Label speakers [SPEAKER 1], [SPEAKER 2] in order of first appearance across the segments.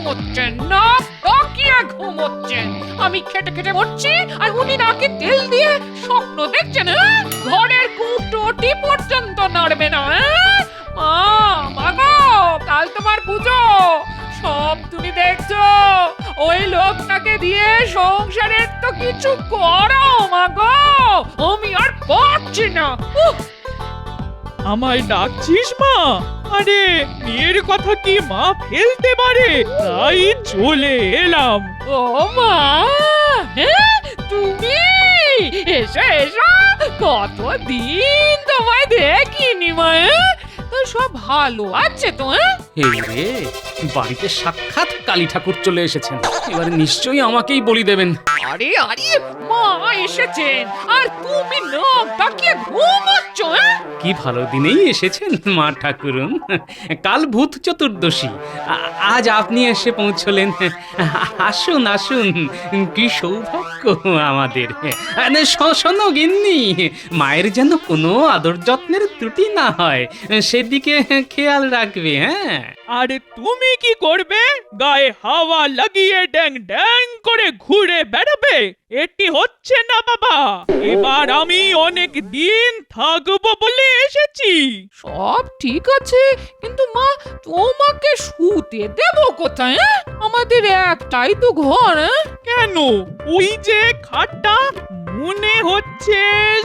[SPEAKER 1] ঘুমোচ্ছেন, নাক ডাকিয়ে ঘুমোচ্ছেন। আমি খেটে খেটে মরছি আর উনি নাকে তেল দিয়ে স্বপ্ন দেখছেন। ঘরের কুটোটি পর্যন্ত নড়বে না। মা গো, কাল তোমার পুজো, সব তুমি দেখছো। ওই লোকটাকে দিয়ে সংসারের তো কিছু করো মা গো, আমি আর পারছি না।
[SPEAKER 2] আমায় ডাকছিস মা? আরে মেয়ের কথা কি মা ফেলতে পারে? তাই চলে এলাম।
[SPEAKER 1] ও মা, হ্যাঁ তুমি? এসো এসো, কতদিন তোমায় দেখিনি মা। তো সব ভালো আছে তো?
[SPEAKER 3] এই রে, বাড়িতে সাক্ষাৎ কালী ঠাকুর চলে এসেছেন। এবারে নিশ্চয়ই আমাকেই বলি দেবেন।
[SPEAKER 1] আরে আরে, মা এসেছেন আর তুমি নাক ডাকিয়ে ঘুমাচ্ছ?
[SPEAKER 3] কি ভালো দিনেই এসেছেন মা ঠাকুরুন। কাল ভূত চতুর্দশী, আজ আপনি এসে পৌঁছলেন। আসুন আসুন, কি সৌভাগ্য আমাদের। শোনো গিন্নি, মায়ের যেন কোনো আদর যত্নের ত্রুটি না হয়, সেদিকে খেয়াল রাখবে। হ্যাঁ,
[SPEAKER 2] আরে তুমি কি করবে? গায়ে হাওয়া লাগিয়ে ড্যাং ড্যাং করে ঘুরে বেড়াবে? এটি হচ্ছে না বাবা। এবার আমি অনেক দিন থাকবো বলে এসেছি।
[SPEAKER 1] সব ঠিক আছে, কিন্তু মা তোমাকে শুতে দেব কোথায়? আমাদের একটাই তো ঘর।
[SPEAKER 2] কেন? ওই যে খাটটা মনে হচ্ছে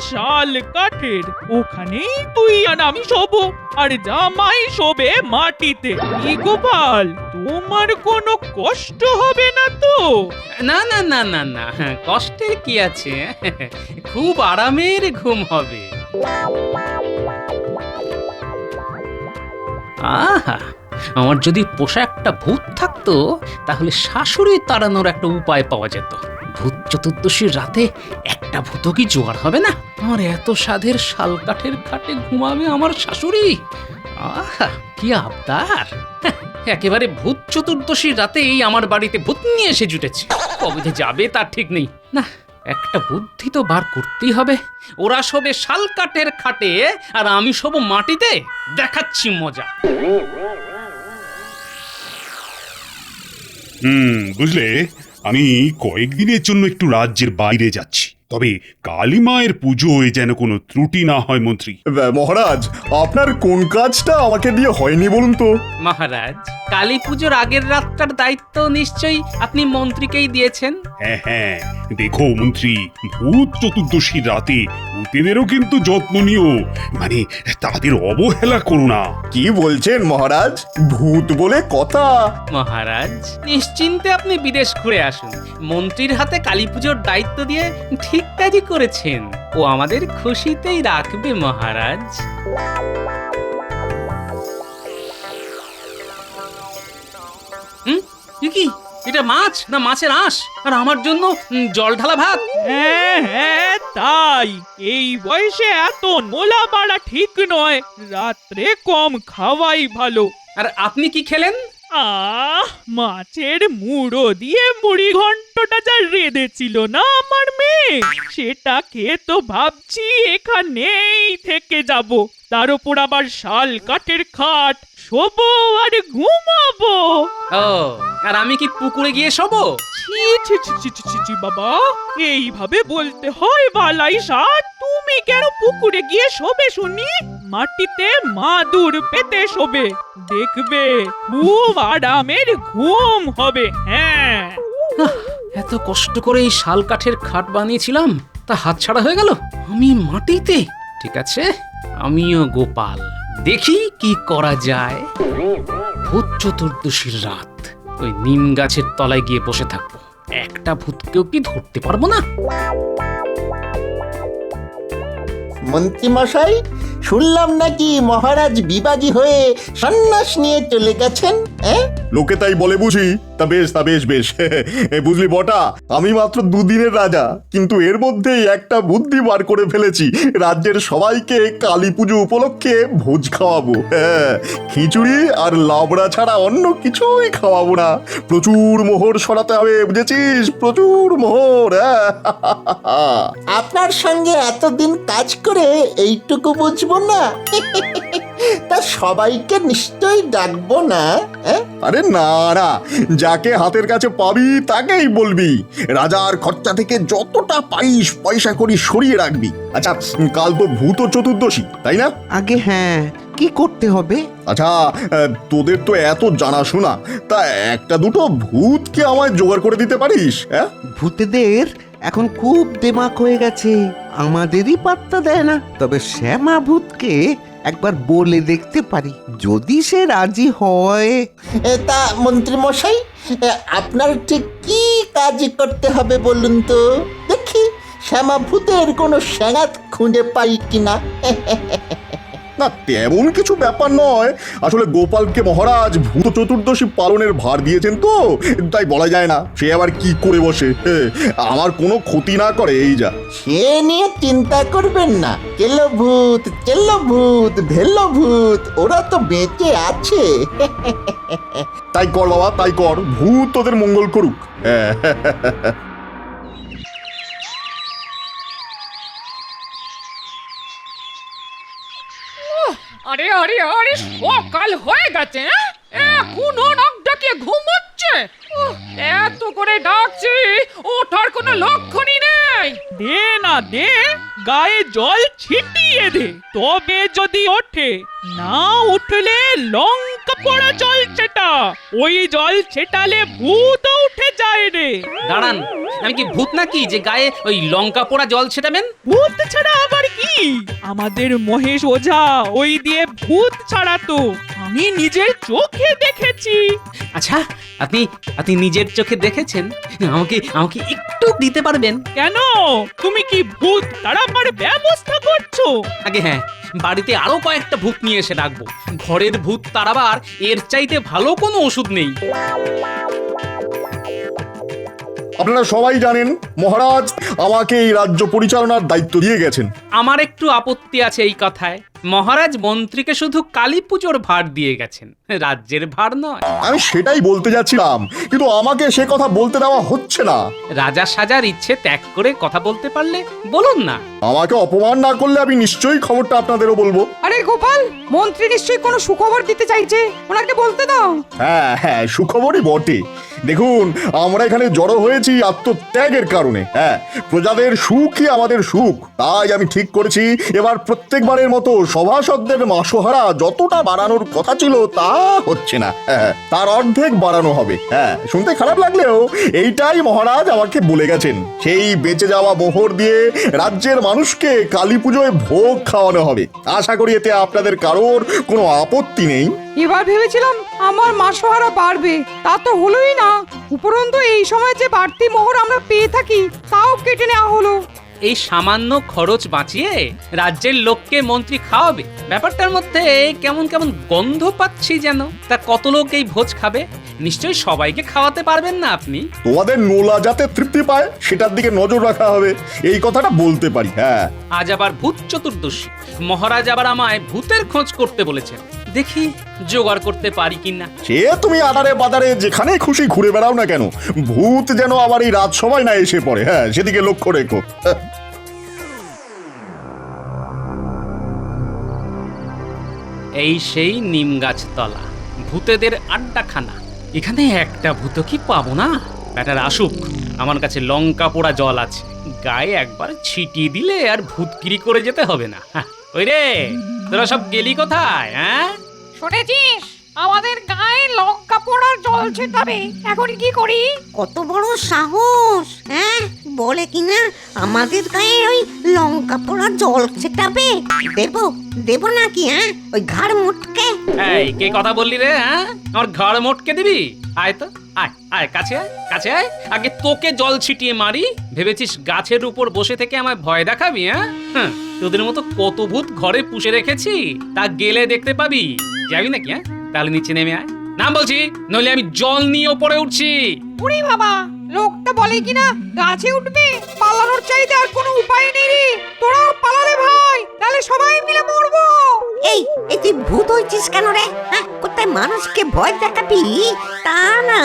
[SPEAKER 2] শাল কাঠের, ওখানেই তুই আর আমি শোবো, আর জামাই শোবে মাটিতে। কি গোপাল, তোমার কোনো কষ্ট হবে না তো?
[SPEAKER 3] না না না না না, কষ্টের কি আছে, খুব আরামের ঘুম হবে। আহা, আমার যদি পোষা একটা ভূত থাকতো, তাহলে শাশুড়ি তাড়ানোর একটা উপায় পাওয়া যেত। ভূত চতুর্দশীর রাতে একটা ভূতও কি জোগাড় হবে না? আমার এত সাধের শাল কাঠের খাটে ঘুমাবে আমার শাশুড়ি। আহা, কি আবদার! একেবারে ভূত চতুর্দশীর রাতেই আমার বাড়িতে ভূত নিয়ে এসে জুটেছে। কবে যে যাবে তার ঠিক নেই। না, একটা বুদ্ধি তো বার করতেই হবে। ওরা শোবে শাল কাঠের খাটে আর আমি শোবো মাটিতে। দেখাচ্ছি মজা।
[SPEAKER 4] বুঝলে, আমি কয়েকদিনের জন্য একটু রাজ্যের বাইরে যাচ্ছি। তবে কালী মায়ের পুজোয় যেন কোনো ত্রুটি না হয় মন্ত্রী।
[SPEAKER 5] মহারাজ, আপনার কোন কাজটা আমাকে দিয়ে হয়নি বলুন তো?
[SPEAKER 3] মহারাজ, কালী পুজোর আগের রাতটার দায়িত্ব নিশ্চয়ই আপনি মন্ত্রীকেই দিয়েছেন।
[SPEAKER 4] হ্যাঁ হ্যাঁ, দেখো মন্ত্রী, ভূত চতুর্দশীর রাতে ভূতেদেরও কিন্তু যত্ন নিও। মানে তাদের অবহেলা করো না।
[SPEAKER 5] কি বলছেন মহারাজ? ভূত বলে কথা?
[SPEAKER 3] মহারাজ, নিশ্চিন্তে আপনি বিদেশ ঘুরে আসুন। মন্ত্রীর হাতে কালী পুজোর দায়িত্ব দিয়ে ঠিক কাজই করেছেন। ও আমাদের খুশিতেই রাখবে মহারাজ। কি এটা মাছ না মাছের আঁশ, আর আমার জন্য জল ঢালা ভাত?
[SPEAKER 2] হ্যাঁ হ্যাঁ, তাই। এই বয়সে এত নোলা বাড়া ঠিক নয়, রাত্রে কম খাওয়াই ভালো।
[SPEAKER 3] আর আপনি কি খেলেন?
[SPEAKER 2] মাছের মুড়ো দিয়ে মুড়ি ঘন্টটা যা রেঁধেছিল না আমার মেয়ে, সেটা খেয়ে তো ভাবছি এখানেই থেকে যাব। তার উপর আবার শাল কাঠের খাট, শোবো আর ঘুমাবো।
[SPEAKER 3] ও, আর আমি কি পুকুরে গিয়ে শোবো?
[SPEAKER 2] ছি ছি ছি ছি ছি ছি ছি বাবা, এইভাবে বলতে হয় বালাই ষাট? তুমি কেন পুকুরে গিয়ে শোবে শুনি? মাটিতে মাদুর পেতে শোবে, দেখবে খুব আরামের ঘুম হবে। হ্যাঁ,
[SPEAKER 3] এত কষ্ট করে এই শাল কাঠের খাট বানিয়েছিলাম, তা হাতছাড়া হয়ে গেল। আমি মাটিতে। ঠিক আছে, আমিও গোপাল, দেখি কি করা যায়। ভূত চতুর্দশীর রাত ওই নিম গাছের তলায় গিয়ে বসে থাকবো। একটা ভূতকেও কি ধরতে পারবো না?
[SPEAKER 6] মন্ত্রী মশাই, শুনলাম নাকি মহারাজ বিবাদী হয়ে সন্ন্যাস নিয়ে চলে গেছেন?
[SPEAKER 5] লোকে তাই বলে বুঝি। তা বেশ তা বেশ বেশ বুঝলি বটা, আমি মাত্র দুদিনের রাজা, কিন্তু এর মধ্যেই একটা বুদ্ধি বার করে ফেলেছি। রাজ্যের সবাইকে কালী পুজো উপলক্ষে ভোজ খাওয়াবো। খিচুড়ি আর লাবড়া ছাড়া অন্য কিছুই খাওয়াবো না। প্রচুর মোহর সরাতে হবে, বুঝেছিস? প্রচুর মোহর।
[SPEAKER 6] আপনার সঙ্গে এতদিন কাজ করে এইটুকু বুঝবো না? তা সবাইকে নিশ্চয়ই ডাকবো না?
[SPEAKER 5] আরে না না, যাকে হাতের কাছে পাবি তাকেই বলবি। রাজার খরচা থেকে যতটা পাইস পয়সা করি সরিয়ে রাখবি। আচ্ছা, কাল তো ভূত চতুর্দশী, তাই না?
[SPEAKER 7] আগে হ্যাঁ, কি করতে হবে?
[SPEAKER 5] আচ্ছা, তোদের তো এত জানাশোনা, তা একটা দুটো ভূত কি আমায় জোগাড় করে দিতে পারিস? হ্যাঁ,
[SPEAKER 7] ভূতেদের এখন খুব দেমাক হয়ে গেছে, আমাদেরই পাত্তা দেয় না। তবে শ্যামা ভূতকে একবার বলে দেখতে পারি, যদি সে রাজি হয়।
[SPEAKER 6] তা মন্ত্রী মশাই, আপনার ঠিক কি কাজ করতে হবে বলুন তো, দেখি শ্যামা ভূতের কোনো স্যাঙাত খুঁজে পাই কিনা।
[SPEAKER 5] না তেমন কিছু ব্যাপার নয়। আসলে গোপালকে মহারাজ ভূত চতুর্দশী পালনের ভার দিয়েছেন তো, তাই বলা যায় না সে আবার কি করে বসে। আমার কোনো ক্ষতি না করে, এই যা।
[SPEAKER 6] সে নিয়ে চিন্তা করবেন না, কেলো ভূত, চেল্লো ভূত, ভেল্লো ভূত, ওরা তো বেঁচে আছে।
[SPEAKER 5] তাই কর বাবা, তাই কর, ভূত তোদের মঙ্গল করুক।
[SPEAKER 1] আরে আরে আরে, সকাল হয়ে গেছে, এখনো নাক ডাকিয়ে ঘুমোচ্ছে। এত করে ডাকছি, ওঠার কোনো লক্ষণই নেই।
[SPEAKER 2] দে না দে, গায়ে জল ছিটিয়ে দে, তবে যদি ওঠে। না উঠলে লঙ্কা পড়া জল ছেটা, ওই জল ছেটালে ভূত উঠে যায় রে।
[SPEAKER 3] দাঁড়ান, আমি কি ভূত নাকি যে গায়ে ওই লঙ্কা পোড়া জল ছেটাবেন?
[SPEAKER 2] ভূত ছাড়া আবার কি? আমাদের মহেশ ওঝা ওই দিয়ে ভূত ছাড়াতো, আমি নিজের চোখে দেখেছি।
[SPEAKER 3] আচ্ছা, আপনি আপনি নিজের চোখে দেখেছেন? আমাকে আমাকে একটু দিতে পারবেন?
[SPEAKER 2] কেন, তুমি কি ভূত তাড়াবার ব্যবস্থা করছো?
[SPEAKER 3] আগে হ্যাঁ, বাড়িতে আরো কয়েকটা ভূত নিয়ে এসে রাখবো। ঘরের ভূত তাড়াবার এর চাইতে ভালো কোনো ওষুধ নেই।
[SPEAKER 5] আপনারা সবাই জানেন মহারাজ আমাকে এই রাজ্য পরিচালনার দায়িত্ব দিয়ে গেছেন।
[SPEAKER 3] আমার একটু আপত্তি আছে এই কথায়। মহারাজ মন্ত্রীকে শুধু কালী পুজোর ভার দিয়ে গেছেন, রাজ্যের ভার নয়।
[SPEAKER 5] আমি সেটাই বলতে যাচ্ছিলাম, কিন্তু আমাকে সে কথা বলতে দেওয়া হচ্ছে না।
[SPEAKER 3] রাজা সাজার ইচ্ছে ত্যাগ করে কথা বলতে পারলে বলুন না।
[SPEAKER 5] আমাকে অপমান না করলে আমি নিশ্চয়ই খবরটা আপনাদেরও বলবো।
[SPEAKER 8] আরে গোপাল, মন্ত্রী নিশ্চয়ই কোনো সুখবর দিতে চাইছে, ওনাকে বলতে দাও।
[SPEAKER 5] হ্যাঁ হ্যাঁ, সুখবরই বটে। দেখুন, আমরা এখানে জড়ো হয়েছি আত্মত্যাগের কারণে। হ্যাঁ, প্রজাদের সুখই আমাদের সুখ। তাই আমি ঠিক করেছি, এবার প্রত্যেকবারের মতো সভাসদদের মাসোহারা যতটা বাড়ানোর কথা ছিল তা হচ্ছে না, তার অর্ধেক বাড়ানো হবে। হ্যাঁ, শুনতে খারাপ লাগলেও এইটাই মহারাজ আমাকে বলে গেছেন। সেই বেঁচে যাওয়া মোহর দিয়ে রাজ্যের মানুষকে কালী পুজোয় ভোগ খাওয়ানো হবে। আশা করি এতে আপনাদের কারোর কোনো আপত্তি নেই।
[SPEAKER 8] এবার ভেবেছিলাম আমার মাসোহারা বাড়বে, তা তো হলোই না। উপরন্তু এই সময় যে বাড়তি মোহর আমরা পেয়ে থাকি তাও কেটে নেওয়া হলো।
[SPEAKER 3] এই সামান্য খরচ বাঁচিয়ে রাজ্যের লোককে মন্ত্রী খাওয়াবে? ব্যাপারটার মধ্যে কেমন কেমন গন্ধ পাচ্ছি যেন। তা কত লোক এই ভোজ খাবে? নিশ্চয়ই সবাইকে খাওয়াতে পারবেন না আপনি।
[SPEAKER 5] তোমাদের নোলা যাতে তৃপ্তি পায় সেটার দিকে নজর রাখা হবে, এই কথাটা বলতে পারি। হ্যাঁ,
[SPEAKER 3] আজ আবার ভূত চতুর্দশী, মহারাজ আবার আমায় ভূতের খোঁজ করতে বলেছেন। দেখি জোগাড় করতে পারি কিনা।
[SPEAKER 5] সে তুমি আদারে বাদারে যেখানে খুশি ঘুরে বেড়াও না কেন, ভূত যেন আবার এই রাজসভায় না এসে পড়ে। হ্যাঁ, সেদিকে লক্ষ্য রেখো।
[SPEAKER 3] এই সেই নিম গাছ তলা, ভূতেদের আড্ডাখানা। এখানে একটা ভূত কি পাবো না? ব্যাটার আসুক, আমার কাছে লঙ্কা পোড়া জল আছে, গায়ে একবার ছিটিয়ে দিলে আর ভূতগিরি করে যেতে হবে না। ওই রে, তোরা সব গেলি কোথায়? হ্যাঁ,
[SPEAKER 1] শুনেছিস আমাদের গায়ে লঙ্কা পোড়ার জল ছেটাবে, এখন কি করি?
[SPEAKER 9] কত বড় সাহস! হ্যাঁ, বলে কিনা আমাদের গায়ে ওই লঙ্কা পোড়া জল ছেটাবে। দেব নাকি? হ্যাঁ, ওই ঘাড় মুটকে।
[SPEAKER 3] এই কে কথা বললি রে? হ্যাঁ, আমার ঘাড় মোটকে দিবি? আয় তো, আয় আয়, কাছে আয়, কাছে আয়। আগে তোকে জল ছিটিয়ে মারি। ভেবেছিস গাছের উপর বসে থেকে আমায় ভয় দেখাবি? হ্যাঁ, তোদের মতো কত ভূত ঘরে পুষে রেখেছি, তা গেলে দেখতে পাবি। যাবি নাকি? হ্যাঁ, তাহলে নিচে নেমে আয়। নাম বলছি, নইলে আমি জল নিয়ে ওপরে উঠছি।
[SPEAKER 8] উনি বাবা, লোকটা বলে কিনা গাছে উঠবে, পালানোর চাইতে আর কোনো উপায় নেই রে। তোরাও পালালে ভাই, তাহলে সবাই মিলে মরবো।
[SPEAKER 9] এই তুই ভূত হয়েছিস কেন রে? হ্যাঁ, কোথায় মানুষকে ভয় দেখাবি, তা না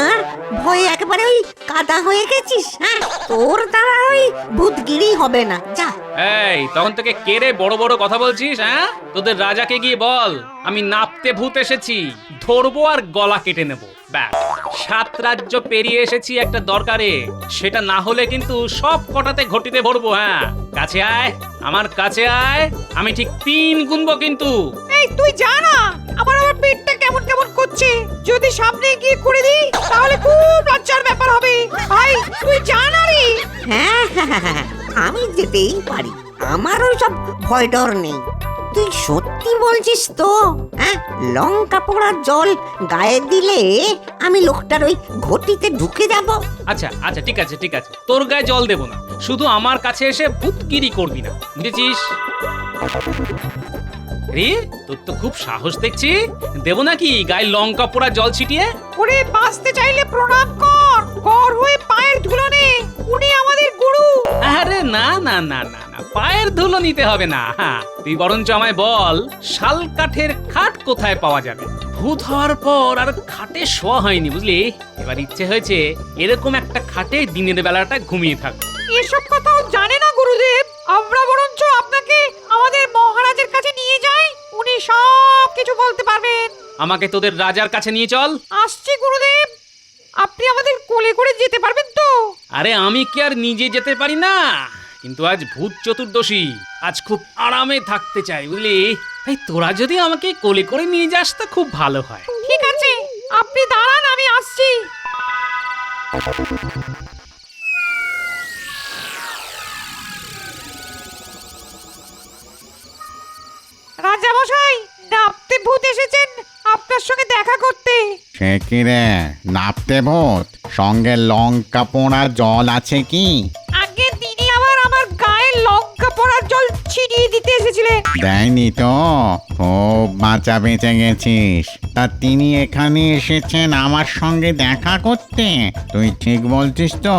[SPEAKER 9] ভয়ে একেবারে ওই কাদা হয়ে গেছিস। হ্যাঁ, তোর দ্বারা ওই ভূতগিরি হবে না। যা
[SPEAKER 3] এই তখন থেকে কেড়ে বড় বড় কথা বলছিস? হ্যাঁ, তোদের রাজাকে গিয়ে বল আমি নাপতে ভূত এসেছি, ধরবো আর গলা কেটে নেব। ব্যাস, 7 রাজ্য পেরিয়ে এসেছি একটা দরকারে, সেটা না হলে কিন্তু সব কটাতে ঘটিতে ভরবো। হ্যাঁ, কাছে আয়, আমার কাছে আয়, আমি ঠিক 3 গুনবো কিন্তু।
[SPEAKER 8] এই তুই জানা আমার আবার পেটটা কেমন কেমন করছে, যদি সামনে গিয়ে করে দিই তাহলে খুব লজ্জার ব্যাপার হবে। ভাই তুই জানা রে।
[SPEAKER 9] হ্যাঁ হ্যাঁ, হ্যাঁ, হ্যাঁ, আমি যেতেই পারি, আমার ওই সব ভয় ডর নেই। তুই সত্যি বলছিস তো? হ্যাঁ, লঙ্কা পোড়ার জল গায়ে দিলে আমি লোকটার ওই ঘটিতে ঢুকে যাব?
[SPEAKER 3] আচ্ছা আচ্ছা, ঠিক আছে ঠিক আছে, তোর গায়ে জল দেবো না, শুধু আমার কাছে এসে ভূতগিরি করবি না, বুঝেছিস? রে, তোর তো খুব সাহস দেখছি, দেবো নাকি গায়ে লঙ্কা পোড়া জল ছিটিয়ে?
[SPEAKER 8] ওরে বাঁচতে চাইলে প্রণাম কর, কর হয়ে পায়ের ধুলো নে, উনি আমাদের গুরু।
[SPEAKER 3] আরে না না না না না, পায়ের ধুলো নিতে হবে না। হ্যাঁ, তুই বরঞ্চ আমায় বল শাল কাঠের খাট কোথায় পাওয়া যাবে? ভূত হওয়ার পর আর খাটে শোয়া হয়নি, বুঝলি? এবার ইচ্ছে হয়েছে এরকম একটা খাটে দিনের বেলাটা ঘুমিয়ে থাক।
[SPEAKER 8] এসব কথাও জানে না গুরুদেব, আমরা বরঞ্চ আপনাকে আমাদের মহারাজের কাছে নিয়ে যাই, উনি সব কিছু বলতে পারবেন।
[SPEAKER 3] আমাকে তোদের রাজার কাছে নিয়ে চল।
[SPEAKER 8] আসছি গুরুদেব, আপনি আমাদের কোলে করে যেতে পারবেন তো?
[SPEAKER 3] আরে আমি কি আর নিজে যেতে পারি না? কিন্তু আজ ভূত চতুর্দশী, আজ খুব আরামে থাকতে চাই, বুঝলি? তাই তোরা যদি আমাকে কোলে করে নিয়ে যাস তা খুব ভালো হয়।
[SPEAKER 8] ঠিক আছে, আপনি দাঁড়ান, আমি আসছি। রাজা মশাই, নাপতে ভূত এসেছেন আপনার সঙ্গে দেখা করতে।
[SPEAKER 10] সে কি রে, নাপতে ভূত? সঙ্গে লঙ্কা পোড়া জল আছে কি?
[SPEAKER 8] আগে তিনি আবার আমার গায়ে লঙ্কা পোড়ার জল ছিটিয়ে দিতে এসেছিলেন।
[SPEAKER 10] দেয়নি তো? খুব বাঁচা বেঁচে গেছিস। তা তিনি এখানে এসেছেন আমার সঙ্গে দেখা করতে? তুই ঠিক বলছিস তো?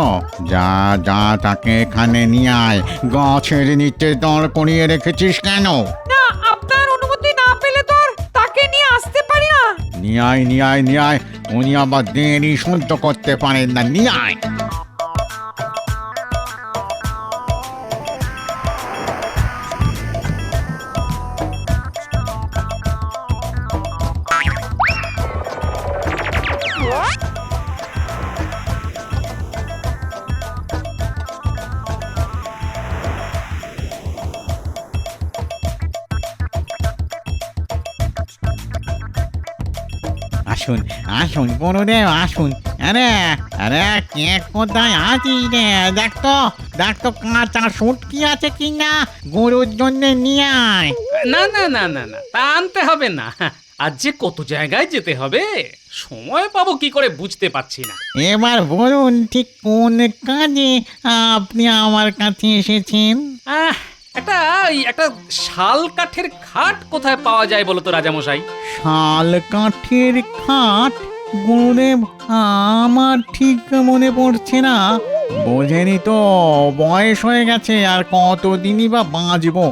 [SPEAKER 10] যা যা, তাকে এখানে নিয়ে আয়। গাছের নিচে দাঁড় করিয়ে রেখেছিস কেন?
[SPEAKER 8] না, আপনার অনুমতি না পেলে তো আর তাকে নিয়ে আসতে পারি না।
[SPEAKER 10] নিয়ে আয় নিয়ে আয় নিয়ে আয়, উনি আবার দেরি সহ্য করতে পারেন না, নিয়ে আয়। আসুন আসুন গুরুদেব, আসুন। আরে আরে, কে কোথায় আছিস রে? দেখ তো কাঁচা শুটকি আছে কিনা, গরুর জন্য নিয়ে আয়।
[SPEAKER 3] না না না না না, তা আনতে হবে না। আজ যে কত জায়গায় যেতে হবে, সময় পাবো কি করে বুঝতে পারছি না।
[SPEAKER 10] এবার বলুন ঠিক কোন কাজে আপনি আমার কাছে এসেছেন?
[SPEAKER 3] একটা শাল কাঠের খাট কোথায় পাওয়া যায় বলো তো রাজামশাই?
[SPEAKER 10] শাল কাঠের খাট? গুরুদেব, আমার ঠিক মনে পড়ছে না। বোঝেনি তো, বয়স হয়ে গেছে, আর কতদিনই বা বাঁচবো।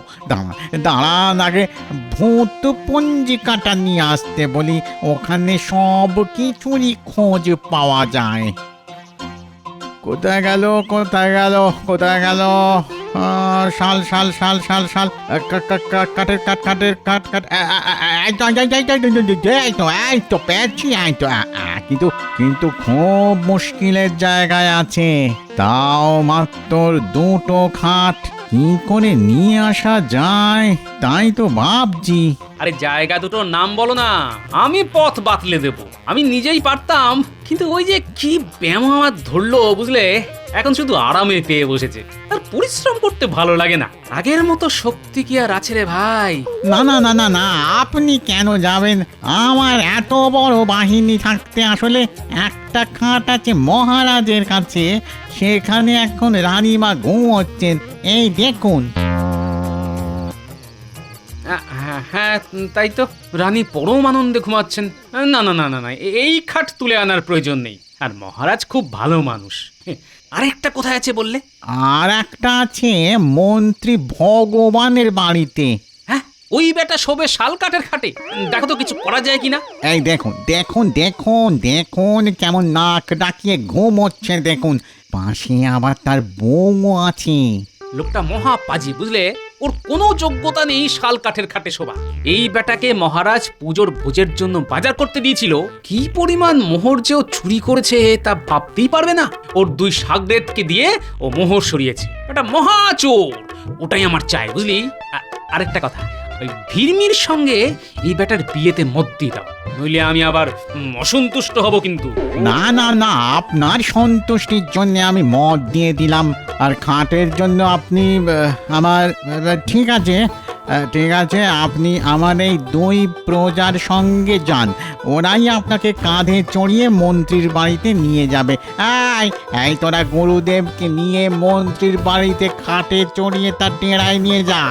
[SPEAKER 10] দাঁড়ান, আগে ভূত পঞ্জিকাটা নিয়ে আসতে বলি, ওখানে সব কিছুরই খোঁজ পাওয়া যায়। কোথায় গেল কোথায় গেল কোথায় গেল? শাল শাল শাল শাল শাল কাঠের কাঠ কাঠের কাঠ কাঠ, এই তো পেয়েছি, কিন্তু কিন্তু খুব মুশকিলের জায়গায় আছে। তাও মাত্র 2টো খাট, কি করে নিয়ে আসা যায় তাই তো ভাবছি।
[SPEAKER 3] আরে জায়গা দুটোর নাম বলো না, আমি পথ বাতলে দেব। আমি নিজেই পারতাম, কিন্তু ওই যে কি ব্যায়াম আমার ধরলো, বুঝলে? এখন শুধু আরামে পেয়ে বসেছে, আর পরিশ্রম করতে ভালো লাগে না। আগের মতো শক্তি কি আর আছে রে ভাই?
[SPEAKER 10] না না না না না, আপনি কেন যাবেন? আমার এত বড় বাহিনী থাকতে আসলে একটা খাট আছে মহারাজের কাছে, সেখানে এখন রানীমা ঘুমোচ্ছেন, এই দেখুন।
[SPEAKER 3] হ্যাঁ তাই তো, রানী পরম আনন্দে ঘুমাচ্ছেন। না না না না না, এই খাট তুলে আনার প্রয়োজন নেই। আর মহারাজ খুব ভালো মানুষ। আরেকটা কোথায় আছে বললে?
[SPEAKER 10] আর একটা আছে মন্ত্রী ভগবানের বাড়িতে।
[SPEAKER 3] হ্যাঁ, ওই বেটা শোবে শাল কাঠের খাটে। দেখো তো কিছু করা যায় কিনা।
[SPEAKER 10] এই দেখুন দেখুন দেখুন দেখুন, কেমন নাক ডাকিয়ে ঘুমোচ্ছে দেখুন। পাশে আবার তার বউ আছে।
[SPEAKER 3] লোকটা মহা পাজি, বুঝলে? ওর কোনো যোগ্যতা নেই শাল কাঠের খাটে শোভা। এই বেটাকে মহারাজ পুজোর ভোজের জন্য বাজার করতে দিয়েছিল, কি পরিমাণ মোহর যে ও চুরি করেছে তা ভাবতেই পারবে না। ওর 2 শাগরেদকে দিয়ে ও মোহর সরিয়েছে। এটা মহা চোর, ওটাই আমার চাই, বুঝলি? আরেকটা কথা, ওই ভিড়মির সঙ্গে এই বেটার বিয়েতে মত দিয়ে দাও, নইলে আমি আবার অসন্তুষ্ট হব কিন্তু।
[SPEAKER 10] না না না, আপনার সন্তুষ্টির জন্য আমি মত দিয়ে দিলাম, আর খাটের জন্য আপনি আমার ঠিক আছে, ঠিক আছে, আপনি আমার এই 2 প্রজার সঙ্গে যান, ওরাই আপনাকে কাঁধে চড়িয়ে মন্ত্রীর বাড়িতে নিয়ে যাবে। এই তোরা গুরুদেবকে নিয়ে মন্ত্রীর বাড়িতে খাটে চড়িয়ে তার ডেরায় নিয়ে যা।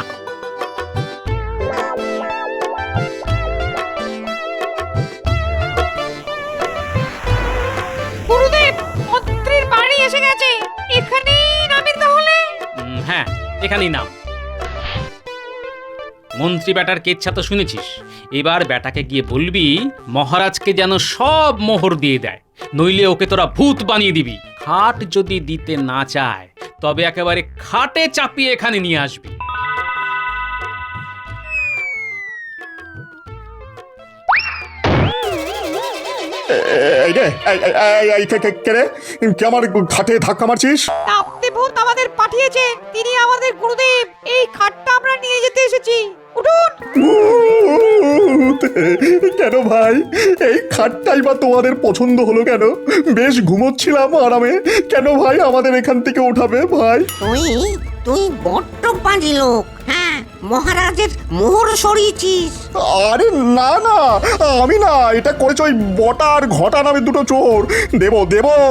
[SPEAKER 8] গুরুদেব, মন্ত্রীর বাড়ি এসে গেছে, এখানেই নামি তাহলে।
[SPEAKER 3] হ্যাঁ, এখানেই নাম। মন্ত্রী বেটার কেচ্ছা তো শুনেছিস, এবার বেটাকে গিয়ে বলবি মহারাজকে যেন সব মোহর দিয়ে দেয়, নইলে ওকে তোরা ভূত বানিয়ে দিবি। খাট যদি দিতে না চায় তবে একেবারে খাটে চাপিয়ে এখানে নিয়ে আসবি।
[SPEAKER 5] এই রে, কে রে? কে আমার খাটে ধাক্কা মারছিস?
[SPEAKER 8] তাপ্তে ভূত আমাদের পাঠিয়েছে, তিনি আমাদের গুরুদেব। এই খাটটা আমরা নিয়ে যেতে এসেছি, উঠুন।
[SPEAKER 5] কেন ভাই, এই খাটটাই বা তোমাদের পছন্দ হলো কেন? বেশ ঘুমোচ্ছিলাম আরামে, কেন ভাই আমাদের এখান থেকে উঠাবে ভাই?
[SPEAKER 9] তুই বড্ড পাজি লোক। হ্যাঁ, মহারাজের মোহর সরিয়েছিস।
[SPEAKER 5] আরে না না, আমি না, এটা করেছে ওই বটা আর ঘটা নামে 2 চোর। দেবো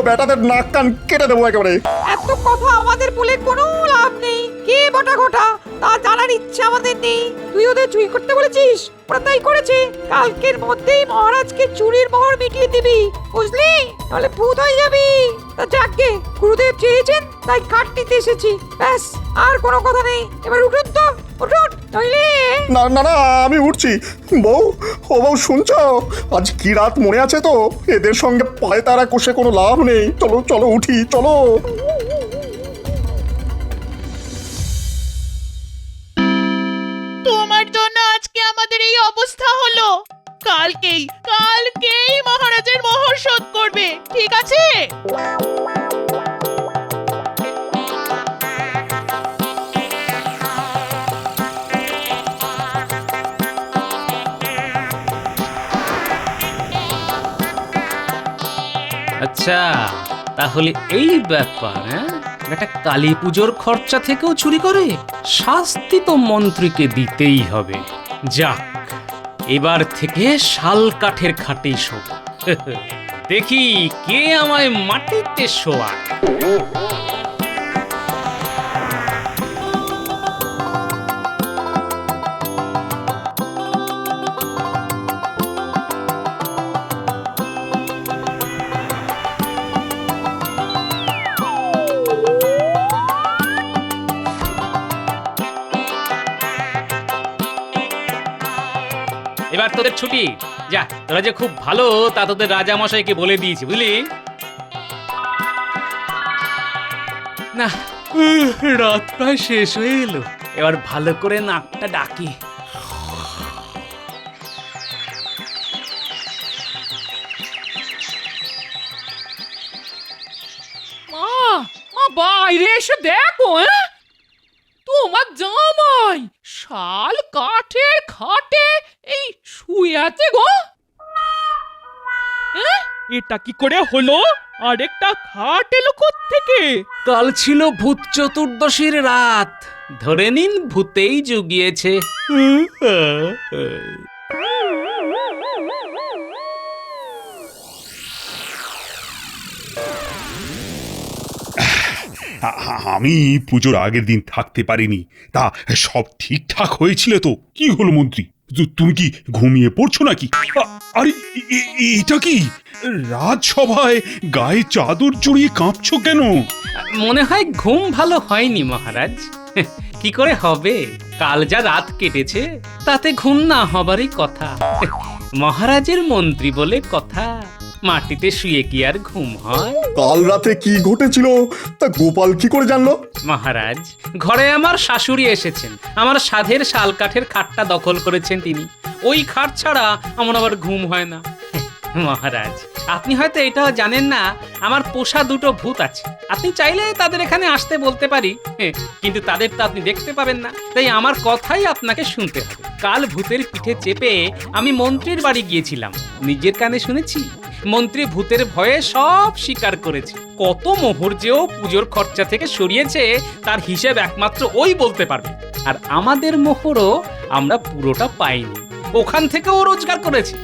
[SPEAKER 5] বেটাদের নাক কান কেটে দেবো একেবারে।
[SPEAKER 8] এত কথা আমাদের বলে কোনো লাভ নেই, কে বটা ঘটা তা জানার ইচ্ছা আমাদের নেই। তুই ওদের চুরি করতে বলেছিস, ওরা তাই করেছে। কালকের মধ্যেই মহারাজকে চুরির মোহর মিটিয়ে দিবি, বুঝলি? তাহলে ভূত হয়ে যাবি। তা যাকে গুরুদেব চেয়েছেন তাই কাঠ নিতে এসেছি, ব্যাস, আর কোনো কথা নেই। এবার উঠুন তো, উঠুন, নইলে।
[SPEAKER 5] না না না, আমি উঠছি। বউ শুনছো? আজ কি রাত মনে আছে তো? এদের সঙ্গে পায়তারা কষে কোনো লাভ নেই। চলো চলো উঠি, চলো।
[SPEAKER 2] তোমার জন্য আজকে আমাদের এই অবস্থা হলো। কালকেই মহারাজের মোহর শোধ করবে, ঠিক আছে?
[SPEAKER 3] আচ্ছা, তাহলে এই ব্যাপার। হ্যাঁ, এটা কালী পুজোর খরচা থেকেও চুরি করে, শাস্তি তো মন্ত্রীকে দিতেই হবে। যাক, এবার থেকে শাল কাঠের খাটেই শোব। দেখি কে আমায় মাটিতে শোয়ায়। এবার তোদের ছুটি, যা, তোরা যে খুব ভালো তা তোদের রাজা মশাইকে বলে দিয়েছি, বুঝলি? না, রাত প্রায় শেষ হয়ে এলো, এবার ভালো করে নাকটা ডাকি।
[SPEAKER 1] মা বাইরে এসে দেখো, তোমার জামাই শাল কাঠের খাটে এই শুয়ে আছে গো।
[SPEAKER 2] এটা কি করে হলো? আরেকটা খাট এলো কোত্থেকে?
[SPEAKER 3] কাল ছিল ভূত চতুর্দশীর রাত, ধরে নিন ভূতেই জুগিয়েছে।
[SPEAKER 4] আমি পুজোর আগের দিন থাকতে পারিনি, তা সব ঠিকঠাক হয়েছিল তো? কি হলো মন্ত্রী, তুমি কি ঘুমিয়ে পড়ছো নাকি? আরে এটা কি রাজসভায় গায়ে চাদর জড়িয়ে কাঁপছো কেন?
[SPEAKER 3] মনে হয় ঘুম ভালো হয়নি মহারাজ। কি করে হবে, কাল যা রাত কেটেছে তাতে ঘুম না হবারই কথা। মহারাজের মন্ত্রী বলে কথা, মাটিতে শুয়ে কি আর ঘুম হয়?
[SPEAKER 5] কাল রাতে কি ঘটেছিল তা গোপাল কি করে জানলো?
[SPEAKER 3] মহারাজ, ঘরে আমার শাশুড়ি এসেছেন, আমার সাধের শাল কাঠের খাটটা দখল করেছেন তিনি। ওই খাট ছাড়া আমার আবার ঘুম হয় না। মহারাজ, আপনি হয়তো এটাও জানেন না, আমার পোষা দুটো ভূত আছে। আপনি চাইলে তাদের এখানে আসতে বলতে পারি, কিন্তু তাদের তো আপনি দেখতে পাবেন না, তাই আমার কথাই আপনাকে শুনতে হবে। কাল ভূতের পিঠে চেপে আমি মন্ত্রীর বাড়ি গিয়েছিলাম, নিজের কানে শুনেছি মন্ত্রী ভূতের ভয়ে সব স্বীকার করেছে। কত মোহর যেও পুজোর খরচা থেকে সরিয়েছে তার হিসেব একমাত্র ওই বলতে পারবে। আর আমাদের মোহরও আমরা পুরোটা পাইনি, ওখান থেকেও রোজগার করেছি।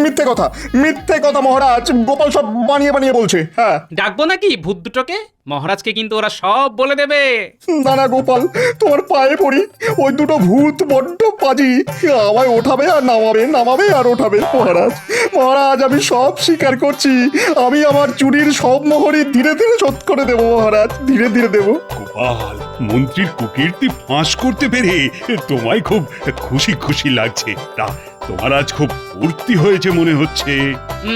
[SPEAKER 5] মিথ্যে কথা মহারাজ, গোপাল সব বানিয়ে বানিয়ে বলছে। হ্যাঁ,
[SPEAKER 3] ডাকবো নাকি ভূত দুটোকে? মহারাজকে কিন্তু ওরা সব বলে দেবে।
[SPEAKER 5] না না গোপাল, তোমার পায়ে পড়ি, ওই দুটো ভূত বড্ড পাজি, আমায় ওঠাবে আর নামাবে, নামাবে আর ওঠাবে। মহারাজ মহারাজ, আমি সব স্বীকার করছি, আমি আমার চুরির সব মোহরই ধীরে ধীরে শোধ করে দেবো মহারাজ, ধীরে ধীরে দেবো।
[SPEAKER 4] গোপাল, মন্ত্রীর কুকীর্তি ফাঁস করতে পেরে তোমায় খুব খুশি খুশি লাগছে। তা তোমার আজ খুব ফুর্তি হয়েছে মনে হচ্ছে।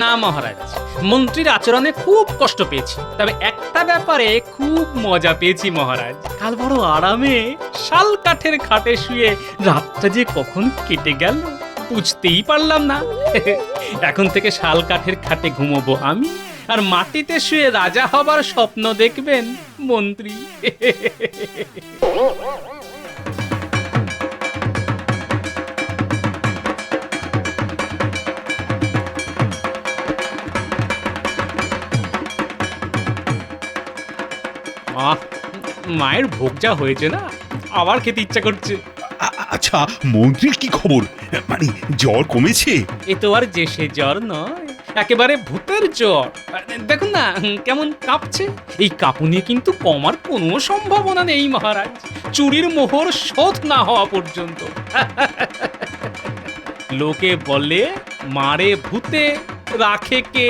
[SPEAKER 3] না মহারাজ, মন্ত্রীর আচরণে খুব কষ্ট পেয়েছি, তবে একটা ব্যাপারে খুব মজা পেয়েছি মহারাজ। কাল বড় আরামে শাল কাঠের খাটে শুয়ে রাতটা যে কখন কেটে গেল বুঝতেই পারলাম না। এখন থেকে শাল কাঠের খাটে ঘুমোবো আমি, আর মাটিতে শুয়ে রাজা হবার স্বপ্ন দেখবেন মন্ত্রী। মায়ের ভোগ যা হয়েছে না, আবার খেতে ইচ্ছা করছে।
[SPEAKER 4] আচ্ছা, মন্ত্রীর কি খবর? মানে জ্বর কমেছে?
[SPEAKER 3] এ তো আর যে সে জ্বর নয়, একেবারে ভূতের জ্বর। দেখুন না কেমন কাঁপছে। এই কাঁপুনি কিন্তু কমার কোনো সম্ভাবনা নেই মহারাজ, চুরির মোহর শোধ না হওয়া পর্যন্ত। লোকে বলে মারে ভূতে রাখে কে।